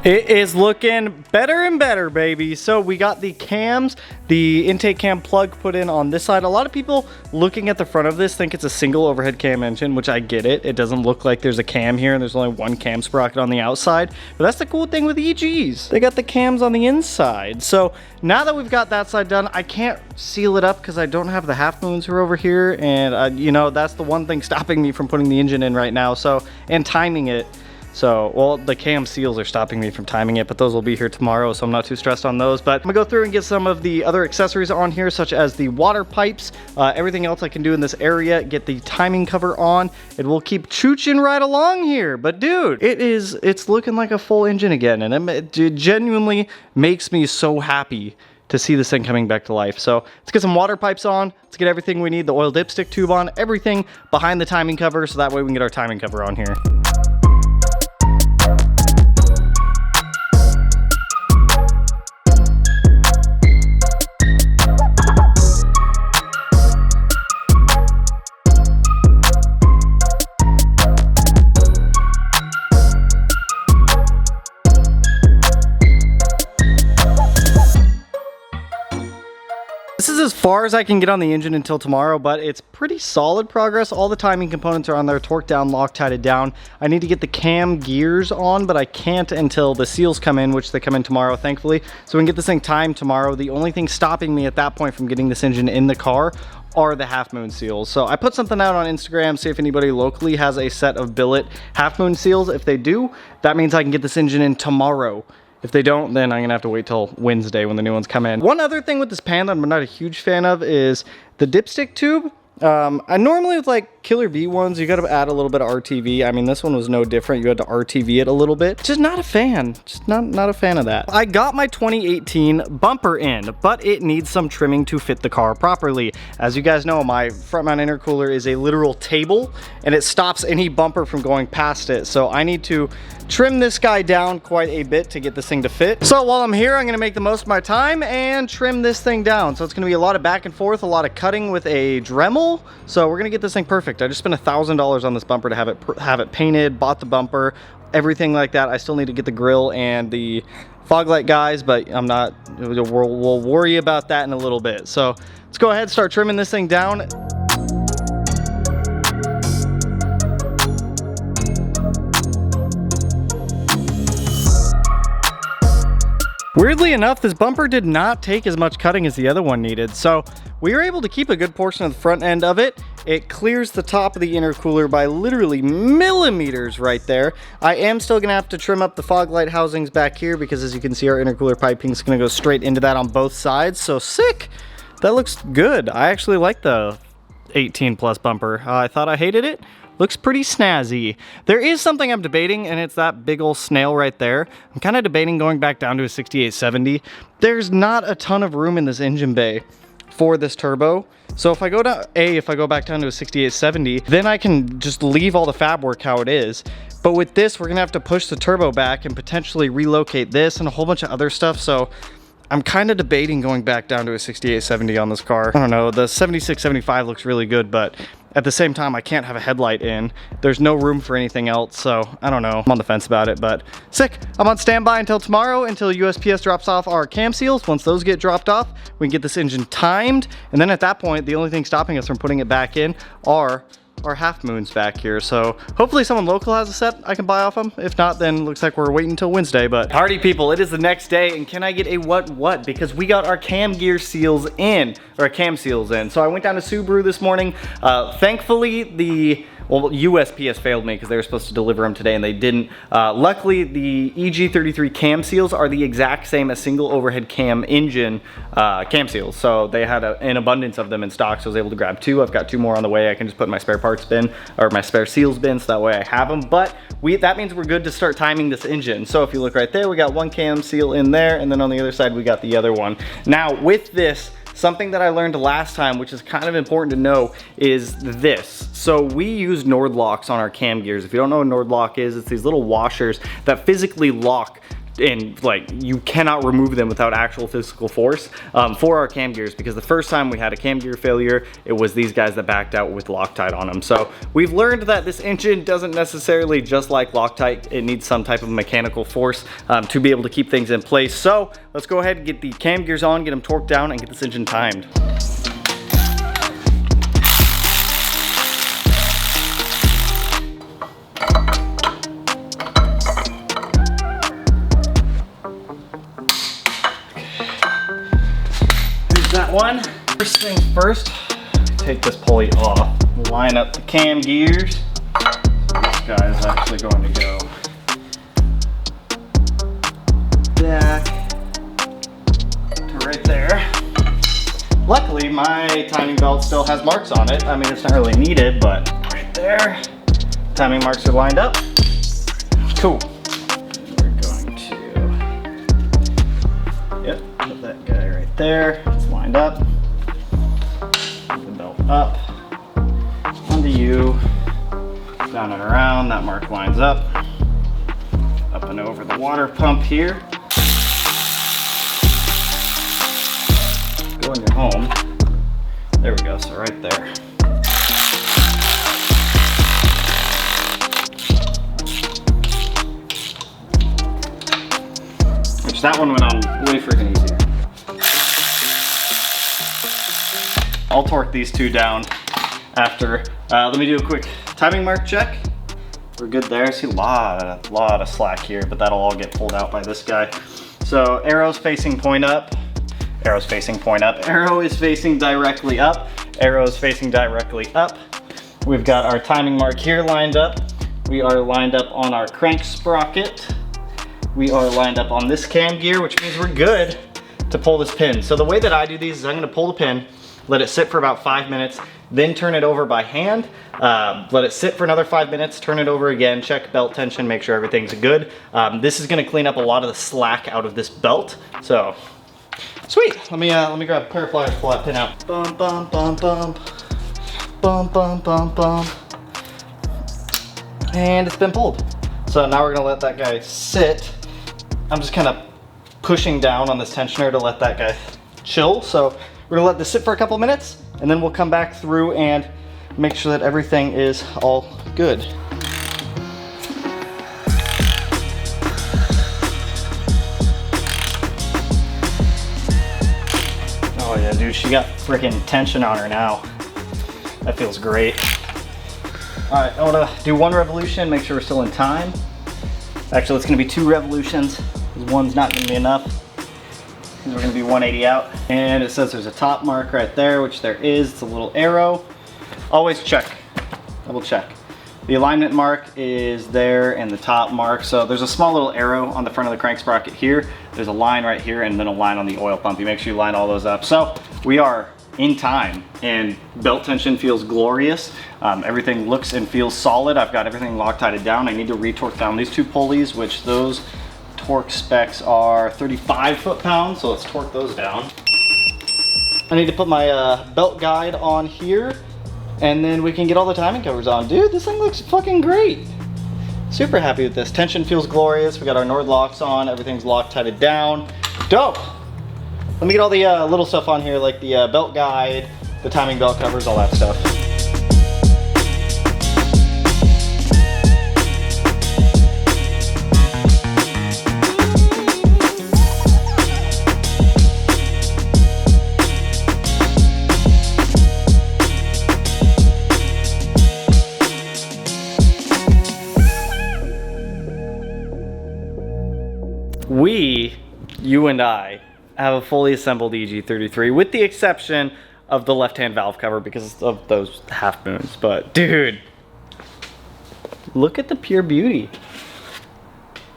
It is looking better and better, baby. So we got the cams, the intake cam plug put in on this side. A lot of people looking at the front of this think it's a single overhead cam engine, which I get it. It doesn't look like there's a cam here and there's only one cam sprocket on the outside. But that's the cool thing with EGs. They got the cams on the inside. So now that we've got that side done, I can't seal it up because I don't have the half moons who are over here. And you know, that's the one thing stopping me from putting the engine in right now. So, and timing it. So, well, the cam seals are stopping me from timing it, but those will be here tomorrow, so I'm not too stressed on those. But I'm gonna go through and get some of the other accessories on here, such as the water pipes, everything else I can do in this area, get the timing cover on. It will keep chooching right along here. But dude, it's looking like a full engine again, and it genuinely makes me so happy to see this thing coming back to life. So let's get some water pipes on. Let's get everything we need, the oil dipstick tube on, everything behind the timing cover, so that way we can get our timing cover on here. This is as far as I can get on the engine until tomorrow, but it's pretty solid progress. All the timing components are on there, torque down, Loctited down. I need to get the cam gears on, but I can't until the seals come in, which they come in tomorrow, thankfully. So we can get this thing timed tomorrow. The only thing stopping me at that point from getting this engine in the car are the half moon seals. So I put something out on Instagram, see if anybody locally has a set of billet half moon seals. If they do, that means I can get this engine in tomorrow. If they don't, then I'm gonna have to wait till Wednesday when the new ones come in. One other thing with this pan that I'm not a huge fan of is the dipstick tube. I normally with like Killer V ones, you gotta add a little bit of RTV. I mean, this one was no different. You had to RTV it a little bit. Just not a fan. Just not a fan of that. I got my 2018 bumper in, but it needs some trimming to fit the car properly. As you guys know, my front mount intercooler is a literal table and it stops any bumper from going past it. So I need to trim this guy down quite a bit to get this thing to fit. So while I'm here, I'm gonna make the most of my time and trim this thing down. So it's gonna be a lot of back and forth, a lot of cutting with a Dremel. So we're gonna get this thing perfect. I just spent $1,000 on this bumper to have it painted, bought the bumper, everything like that. I still need to get the grill and the fog light guys, but I'm not, we'll worry about that in a little bit. So let's go ahead and start trimming this thing down. Weirdly enough, this bumper did not take as much cutting as the other one needed, so we were able to keep a good portion of the front end of it. It clears the top of the intercooler by literally millimeters right there. I am still gonna have to trim up the fog light housings back here because as you can see, our intercooler piping is gonna go straight into that on both sides, so sick! That looks good. I actually like the 18 plus bumper. I thought I hated it. Looks pretty snazzy. There is something I'm debating, and it's that big old snail right there. I'm kind of debating going back down to a 6870. There's not a ton of room in this engine bay for this turbo. So if I go down, if I go back down to a 6870, then I can just leave all the fab work how it is. But with this, we're gonna have to push the turbo back and potentially relocate this and a whole bunch of other stuff. So I'm kind of debating going back down to a 6870 on this car. I don't know, the 7675 looks really good, but at the same time, I can't have a headlight in. There's no room for anything else, so I don't know. I'm on the fence about it, but sick. I'm on standby until tomorrow, until USPS drops off our cam seals. Once those get dropped off, we can get this engine timed, and then at that point, the only thing stopping us from putting it back in are our half moons back here. So hopefully someone local has a set I can buy off them. If not, then looks like we're waiting until Wednesday. But party people, it is the next day, and can I get a what? Because we got our cam gear seals in, or cam seals in. So I went down to Subaru this morning. Thankfully, well, USPS failed me because they were supposed to deliver them today and they didn't. Luckily, the EG33 cam seals are the exact same as single overhead cam engine cam seals. So they had an abundance of them in stock, so I was able to grab two. I've got two more on the way. I can just put in my spare parts bin, or my spare seals bin, so that way I have them. But that means we're good to start timing this engine. So if you look right there, we got one cam seal in there, and then on the other side, we got the other one. Now, with this, something that I learned last time, which is kind of important to know, is this. So we use Nord locks on our cam gears. If you don't know what Nord lock is, it's these little washers that physically lock and like you cannot remove them without actual physical force for our cam gears, because the first time we had a cam gear failure, it was these guys that backed out with Loctite on them. So we've learned that this engine doesn't necessarily just like Loctite. It needs some type of mechanical force to be able to keep things in place. So let's go ahead and get the cam gears on, get them torqued down, and get this engine timed. That one. First things first, take this pulley off, line up the cam gears. This guy is actually going to go back to right there. Luckily, my timing belt still has marks on it. I mean, it's not really needed, but right there, timing marks are lined up. Cool. We're going to, yep, put that guy right there. Lined up, the belt up, onto you, down and around, that mark lines up and over the water pump here. Go in your home. There we go, so right there. Which that one went on way freaking easier. I'll torque these two down after. Let me do a quick timing mark check. We're good there. See a lot of slack here, but that'll all get pulled out by this guy. So arrow's facing point up, arrow's facing point up, arrow is facing directly up, arrow is facing directly up. We've got our timing mark here lined up. We are lined up on our crank sprocket. We are lined up on this cam gear, which means we're good to pull this pin. So the way that I do these is I'm gonna pull the pin, let it sit for about 5 minutes, then turn it over by hand, let it sit for another 5 minutes, turn it over again, check belt tension, make sure everything's good. This is gonna clean up a lot of the slack out of this belt. So, sweet. Let me grab a pair of pliers, pull that pin out. Bum, bum, bum, bum. Bum, bum, bum, bum. And it's been pulled. So now we're gonna let that guy sit. I'm just kind of pushing down on this tensioner to let that guy chill. So we're gonna let this sit for a couple minutes, and then we'll come back through and make sure that everything is all good. Oh yeah, dude, she got freaking tension on her now. That feels great. All right, I wanna do 1 revolution, make sure we're still in time. Actually, it's gonna be 2 revolutions, because 1's not gonna be enough. We're gonna be 180 out. And it says there's a top mark right there, which there is. It's a little arrow. Always check, double check. The alignment mark is there and the top mark. So there's a small little arrow on the front of the crank sprocket here. There's a line right here and then a line on the oil pump. You make sure you line all those up. So we are in time and belt tension feels glorious. Everything looks and feels solid. I've got everything Loctited down. I need to re-torque down these 2 pulleys, which those torque specs are 35 foot-pounds, so let's torque those down. I need to put my belt guide on here, and then we can get all the timing covers on. Dude, this thing looks fucking great. Super happy with this. Tension feels glorious. We got our Nord locks on. Everything's Loctited down. Dope. Let me get all the little stuff on here, like the belt guide, the timing belt covers, all that stuff. You and I, have a fully assembled EG33 with the exception of the left-hand valve cover because of those half moons. But dude, look at the pure beauty.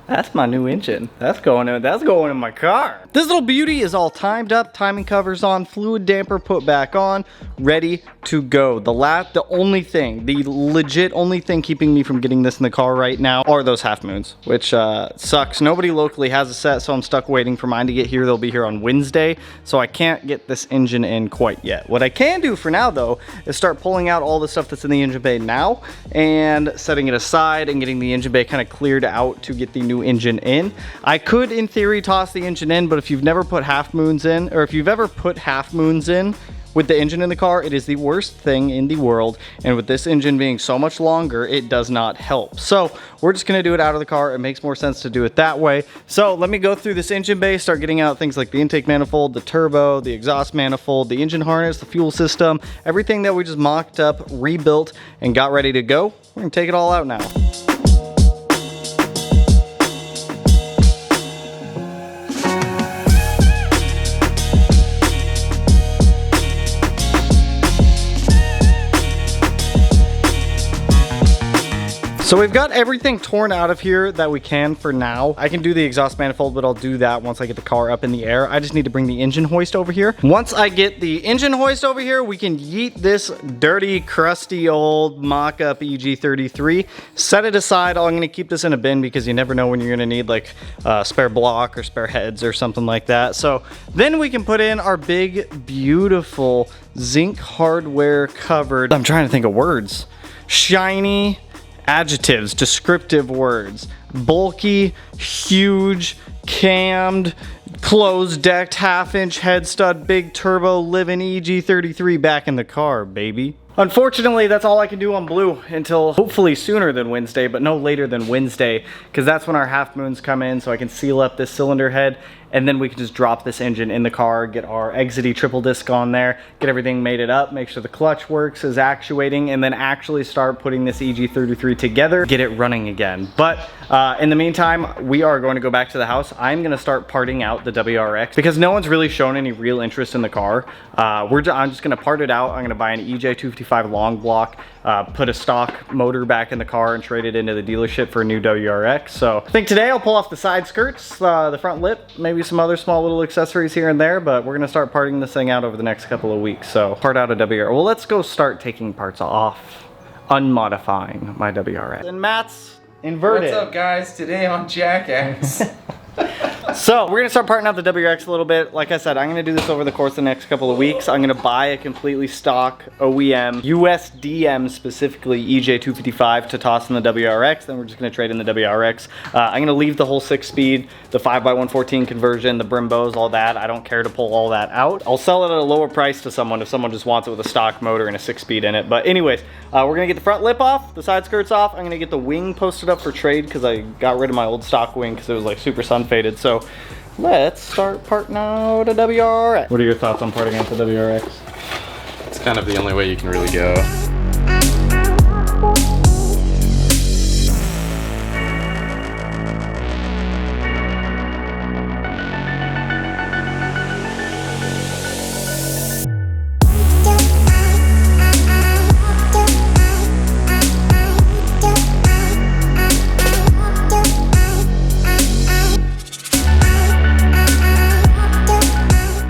That's my new engine. That's going in my car. This little beauty is all timed up, timing covers on, fluid damper put back on, ready to go. The legit only thing keeping me from getting this in the car right now are those half moons, which sucks. Nobody locally has a set, so I'm stuck waiting for mine to get here. They'll be here on Wednesday, so I can't get this engine in quite yet. What I can do for now though is start pulling out all the stuff that's in the engine bay now and setting it aside and getting the engine bay kind of cleared out to get the new new engine in. I could, in theory, toss the engine in, but if you've never put half moons in, or if you've ever put half moons in with the engine in the car, it is the worst thing in the world. And with this engine being so much longer, it does not help. So we're just gonna do it out of the car. It makes more sense to do it that way. So let me go through this engine bay, start getting out things like the intake manifold, the turbo, the exhaust manifold, the engine harness, the fuel system, everything that we just mocked up, rebuilt, and got ready to go. We're gonna take it all out now. So we've got everything torn out of here that we can for now. I can do the exhaust manifold, but I'll do that once I get the car up in the air. I just need to bring the engine hoist over here. Once I get the engine hoist over here, we can yeet this dirty, crusty old mock-up EG33. Set it aside. I'm gonna keep this in a bin because you never know when you're gonna need like a spare block or spare heads or something like that. So then we can put in our big, beautiful zinc hardware covered, I'm trying to think of words, shiny, adjectives, descriptive words, bulky, huge, cammed, closed decked, half-inch head stud, big turbo, living EG33 back in the car, baby. Unfortunately, that's all I can do on blue until hopefully sooner than Wednesday, but no later than Wednesday, because that's when our half moons come in, so I can seal up this cylinder head, and then we can just drop this engine in the car, get our Exity triple disc on there, get everything mated up, make sure the clutch works, is actuating, and then actually start putting this EG33 together, get it running again. But in the meantime, we are going to go back to the house. I'm gonna start parting out the WRX because no one's really shown any real interest in the car. I'm just gonna part it out. I'm gonna buy an EJ255 long block, put a stock motor back in the car and trade it into the dealership for a new WRX. So I think today I'll pull off the side skirts, the front lip, maybe some other small little accessories here and there, but we're gonna start parting this thing out over the next couple of weeks. So part out a WRX. Well, let's go start taking parts off, unmodifying my WRX. And Matt's inverted. What's up, guys? Today on Jackass. So we're gonna start parting out the WRX a little bit. Like I said, I'm gonna do this over the course of the next couple of weeks. I'm gonna buy a completely stock OEM, USDM specifically, EJ255 to toss in the WRX. Then we're just gonna trade in the WRX. I'm gonna leave the whole 6-speed, the 5x114 conversion, the Brimbos, all that. I don't care to pull all that out. I'll sell it at a lower price to someone if someone just wants it with a stock motor and a 6-speed in it. But anyways, we're gonna get the front lip off, the side skirts off. I'm gonna get the wing posted up for trade because I got rid of my old stock wing because it was like super sun faded. So let's start parting out a WRX. What are your thoughts on parting out the WRX? It's kind of the only way you can really go.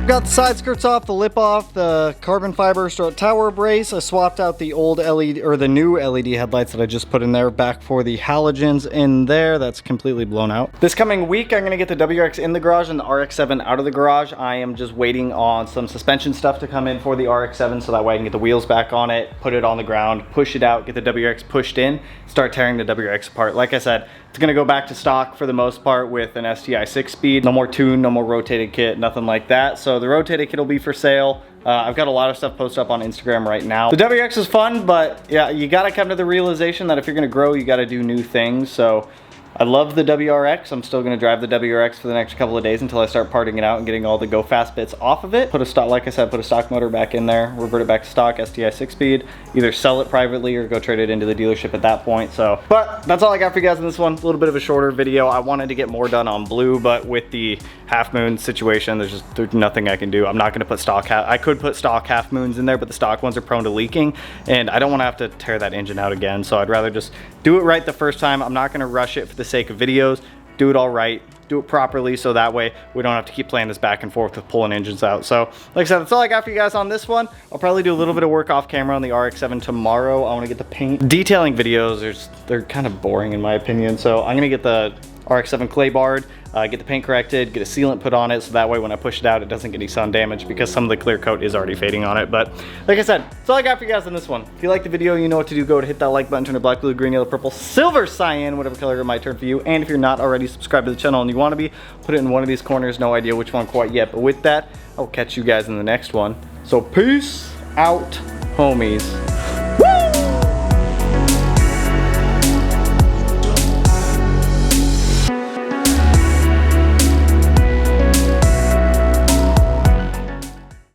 Got the side skirts off, the lip off, the carbon fiber strut tower brace. I swapped out the old LED or the new LED headlights that I just put in there back for the halogens in there. That's completely blown out. This coming week, I'm gonna get the WRX in the garage and the RX-7 out of the garage. I am just waiting on some suspension stuff to come in for the RX-7 so that way I can get the wheels back on it, put it on the ground, push it out, get the WRX pushed in, start tearing the WRX apart. Like I said, it's gonna go back to stock for the most part with an STI 6-speed. No more tune, no more rotated kit, nothing like that. So the rotated kit will be for sale. I've got a lot of stuff posted up on Instagram right now. The WRX is fun, but yeah, you gotta come to the realization that if you're gonna grow, you gotta do new things. So I love the WRX. I'm still gonna drive the WRX for the next couple of days until I start parting it out and getting all the go fast bits off of it. Put a stock, like I said, put a stock motor back in there, revert it back to stock, STI 6-speed, either sell it privately or go trade it into the dealership at that point. So, but that's all I got for you guys in this one. A little bit of a shorter video. I wanted to get more done on blue, but with the half moon situation, there's nothing I can do. I'm not gonna put stock, I could put stock half moons in there, but the stock ones are prone to leaking and I don't wanna have to tear that engine out again. So I'd rather just do it right the first time. I'm not gonna rush it for the sake of videos. Do it all right, do it properly, so that way we don't have to keep playing this back and forth with pulling engines out. So like I said, that's all I got for you guys on this one. I'll probably do a little bit of work off camera on the RX-7 tomorrow. I want to get the paint detailing videos. They're kind of boring in my opinion, so I'm gonna get the RX-7 clay barred, get the paint corrected, get a sealant put on it, so that way when I push it out, it doesn't get any sun damage because some of the clear coat is already fading on it. But like I said, that's all I got for you guys on this one. If you like the video, you know what to do. Go to hit that like button, turn it black, blue, green, yellow, purple, silver, cyan, whatever color it might turn for you. And if you're not already subscribed to the channel and you want to be, put it in one of these corners. No idea which one quite yet. But with that, I'll catch you guys in the next one. So peace out, homies.